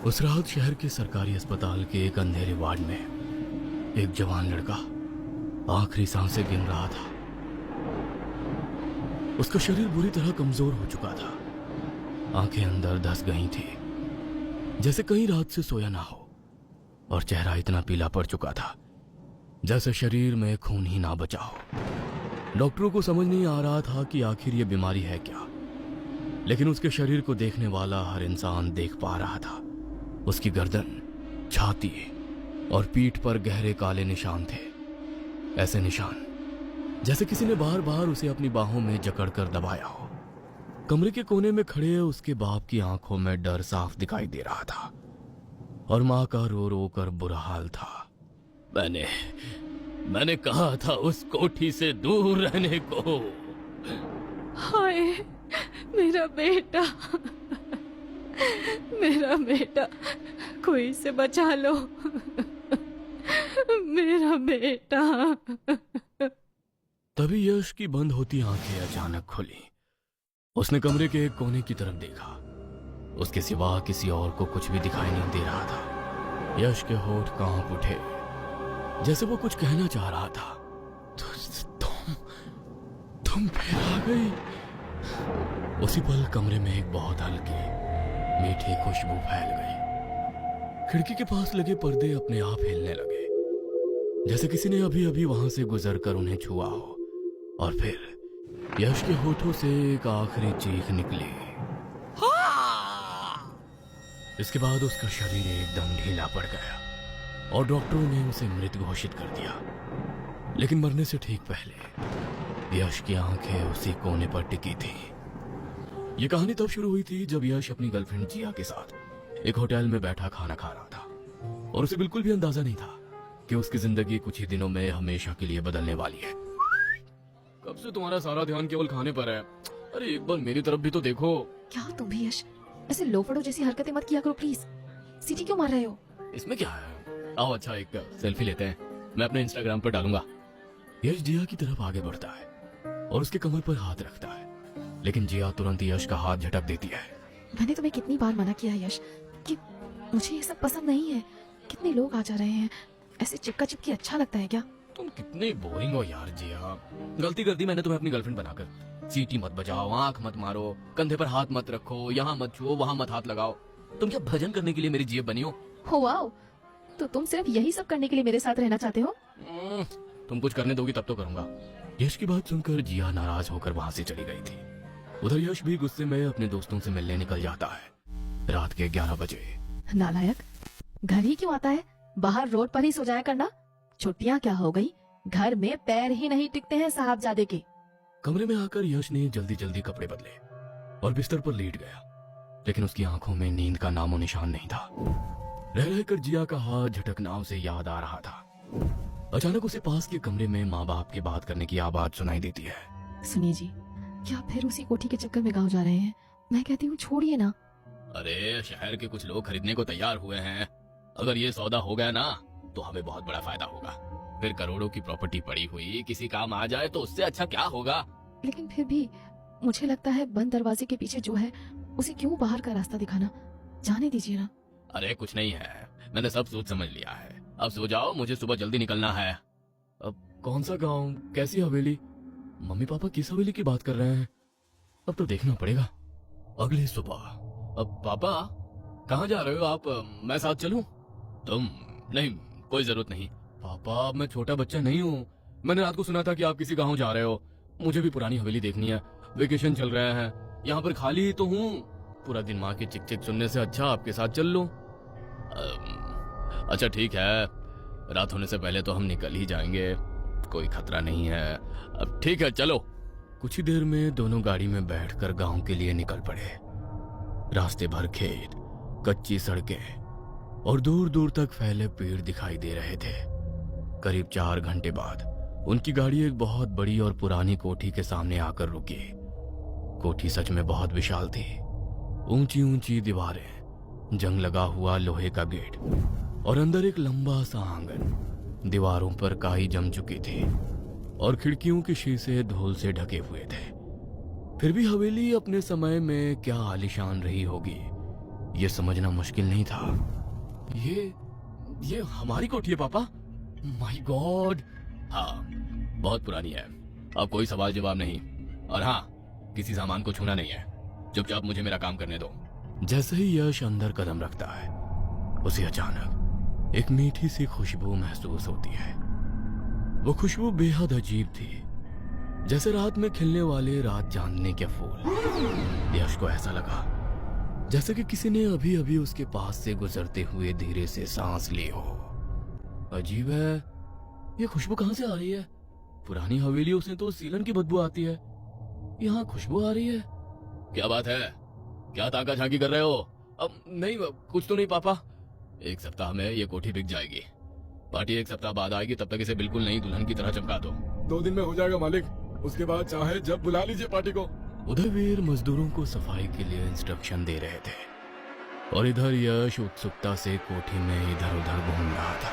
उस रात शहर के सरकारी अस्पताल के एक अंधेरे वार्ड में एक जवान लड़का आखिरी सांसें गिन रहा था। उसका शरीर बुरी तरह कमजोर हो चुका था। आंखें अंदर धंस गई थी, जैसे कहीं रात से सोया ना हो, और चेहरा इतना पीला पड़ चुका था जैसे शरीर में खून ही ना बचा हो। डॉक्टरों को समझ नहीं आ रहा था कि आखिर ये बीमारी है क्या, लेकिन उसके शरीर को देखने वाला हर इंसान देख पा रहा था। उसकी गर्दन, छाती और पीठ पर गहरे काले निशान थे, ऐसे निशान जैसे किसी ने बार बार उसे अपनी बाहों में जकड़कर दबाया हो। कमरे के कोने में खड़े उसके बाप की आंखों में डर साफ दिखाई दे रहा था, और मां का रो रो कर बुरा हाल था। मैंने कहा था उस कोठी से दूर रहने को। हाय मेरा बेटा, मेरा बेटा, कोई से बचा लो, मेरा बेटा। तभी यश की बंद होती आंखें अचानक खुली। उसने कमरे के एक कोने की तरफ देखा। उसके सिवा किसी और को कुछ भी दिखाई नहीं दे रहा था। यश के होठ कांप उठे, जैसे वो कुछ कहना चाह रहा था। तुम फिर आ गई। उसी पल कमरे में एक बहुत हल्की मीठी खुशबू फैल गई। खिड़की के पास लगे पर्दे अपने आप हिलने लगे, जैसे किसी ने अभी अभी वहां से गुजरकर उन्हें छुआ हो। और फिर यश के होठों से एक आखिरी चीख निकली। इसके बाद उसका शरीर एकदम ढीला पड़ गया और डॉक्टरों ने उसे मृत घोषित कर दिया। लेकिन मरने से ठीक पहले यश की आंखें उसी कोने पर टिकी थी। ये कहानी तब शुरू हुई थी जब यश अपनी गर्लफ्रेंड जिया के साथ एक होटल में बैठा खाना खा रहा था, और उसे बिल्कुल भी अंदाजा नहीं था कि उसकी जिंदगी कुछ ही दिनों में हमेशा के लिए बदलने वाली है। कब से तुम्हारा सारा ध्यान केवल खाने पर है? अरे एक बार मेरी तरफ भी तो देखो। क्या तुम भी यश ऐसे लोफड़ों जैसी हरकतें मत किया करो प्लीज। सीटी क्यों मार रहे हो? इसमें क्या है? आओ अच्छा एक सेल्फी लेते हैं, मैं अपने इंस्टाग्राम पर डालूंगा। यश जिया की तरफ आगे बढ़ता है और उसके कमर पर हाथ रखता है, लेकिन जिया तुरंत यश का हाथ झटक देती है। मैंने तुम्हें कितनी बार मना किया है यश कि मुझे ये सब पसंद नहीं है। कितने लोग आ जा रहे हैं, ऐसे चिपका चिपकी अच्छा लगता है क्या? तुम कितने बोरिंग हो यार जिया। गलती कर दी मैंने तुम्हें अपनी गर्लफ्रेंड बनाकर। सीटी मत बजाओ, आंख मत मारो, कंधे पर हाथ मत रखो, यहाँ मत छुओ, वहाँ मत हाथ लगाओ। तुम क्या भजन करने के लिए मेरी जीभ बनी हो? वाओ, तो तुम सिर्फ यही सब करने के लिए मेरे साथ रहना चाहते हो? तुम कुछ करने दोगी तब तो करूंगा। यश की बात सुनकर जिया नाराज होकर वहां से चली गई थी। उधर यश भी गुस्से में अपने दोस्तों से मिलने निकल जाता है। रात के 11 बजे। नालायक, घर ही क्यों आता है? बाहर रोड पर ही सो जाया करना। छुट्टियां क्या हो गई, घर में पैर ही नहीं टिकते हैं साहबजादे के। कमरे में आकर यश ने जल्दी जल्दी कपड़े बदले और बिस्तर पर लेट गया, लेकिन उसकी आंखों में नींद का नामो निशान नहीं था। रह रहकर जिया का हाथ झटकना उसे याद आ रहा था। अचानक उसे पास के कमरे में माँ बाप की बात करने की आवाज सुनाई देती है। सुनिए जी, क्या फिर उसी कोठी के चक्कर में गांव जा रहे हैं? मैं कहती हूँ छोड़िए ना। अरे शहर के कुछ लोग खरीदने को तैयार हुए हैं। अगर ये सौदा हो गया ना तो हमें बहुत बड़ा फायदा होगा। फिर करोड़ों की प्रॉपर्टी पड़ी हुई किसी काम आ जाए तो उससे अच्छा क्या होगा? लेकिन फिर भी मुझे लगता है बंद दरवाजे के पीछे जो है उसे क्यों बाहर का रास्ता दिखाना। जाने दीजिए ना। अरे कुछ नहीं है, मैंने सब सोच समझ लिया है। अब सो जाओ, मुझे सुबह जल्दी निकलना है। अब कौन सा गांव, कैसी हवेली? मम्मी पापा किस हवेली की बात कर रहे हैं? अब तो देखना पड़ेगा। अगली सुबह। अब पापा कहाँ जा रहे हो आप? मैं साथ चलूं? तुम नहीं, कोई जरूरत नहीं। पापा मैं छोटा बच्चा नहीं हूँ। मैंने रात को सुना था कि आप किसी गांव जा रहे हो। मुझे भी पुरानी हवेली देखनी है। वेकेशन चल रहे हैं, यहाँ पर खाली ही तो हूँ। पूरा दिन माँ की चिक चिक सुनने से अच्छा आपके साथ चल लूं। अच्छा ठीक है, रात होने से पहले तो हम निकल ही जाएंगे, कोई खतरा नहीं है। अब ठीक है चलो। कुछ ही देर में दोनों गाड़ी में बैठकर गांव के लिए निकल पड़े। रास्ते भर खेत, कच्ची सड़कें और दूर दूर तक फैले पेड़ दिखाई दे रहे थे। करीब 4 घंटे बाद उनकी गाड़ी एक बहुत बड़ी और पुरानी कोठी के सामने आकर रुकी। कोठी सच में बहुत विशाल थी। ऊंची ऊंची दीवारें, जंग लगा हुआ लोहे का गेट और अंदर एक लंबा सा आंगन। दीवारों पर काई जम चुकी थी और खिड़कियों के शीशे धूल से ढके हुए थे। फिर भी हवेली अपने समय में क्या आलीशान रही होगी, ये समझना मुश्किल नहीं था। ये हमारी कोठी है पापा। My God. हाँ, बहुत पुरानी है। अब कोई सवाल जवाब नहीं, और हाँ, किसी सामान को छूना नहीं है। चुपचाप मुझे मेरा काम करने दो। जैसे ही यश अंदर कदम रखता है, उसे अचानक एक मीठी सी खुशबू महसूस होती है। वो खुशबू बेहद अजीब थी, जैसे रात में खिलने वाले रात चांदनी के फूल। यश को ऐसा लगा जैसे कि किसी ने अभी अभी उसके पास से गुजरते हुए धीरे से सांस ली हो। अजीब है, ये खुशबू कहां से आ रही है? पुरानी हवेलियों से तो सीलन की बदबू आती है, यहाँ खुशबू आ रही है। क्या बात है? क्या ताका झांकी कर रहे हो? अब नहीं, कुछ तो नहीं पापा। एक सप्ताह में ये कोठी बिक जाएगी। पार्टी एक सप्ताह बाद आएगी, तब तक इसे बिल्कुल नई दुल्हन की तरह चमका दो। 2 दिन में हो जाएगा मालिक, उसके बाद चाहे जब बुला लीजिए पार्टी को। उदयवीर मजदूरों को सफाई के लिए इंस्ट्रक्शन दे रहे थे, और इधर यश उत्सुकता से कोठी में इधर उधर घूम रहा था।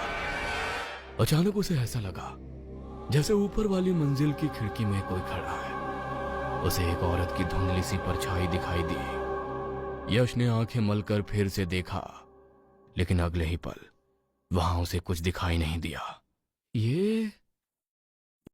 अचानक उसे ऐसा लगा जैसे ऊपर वाली मंजिल की खिड़की में कोई खड़ा है। उसे एक औरत की धुंधली सी परछाई दिखाई दी। यश ने आंखें मलकर फिर से देखा, लेकिन अगले ही पल वहां उसे कुछ दिखाई नहीं दिया। ये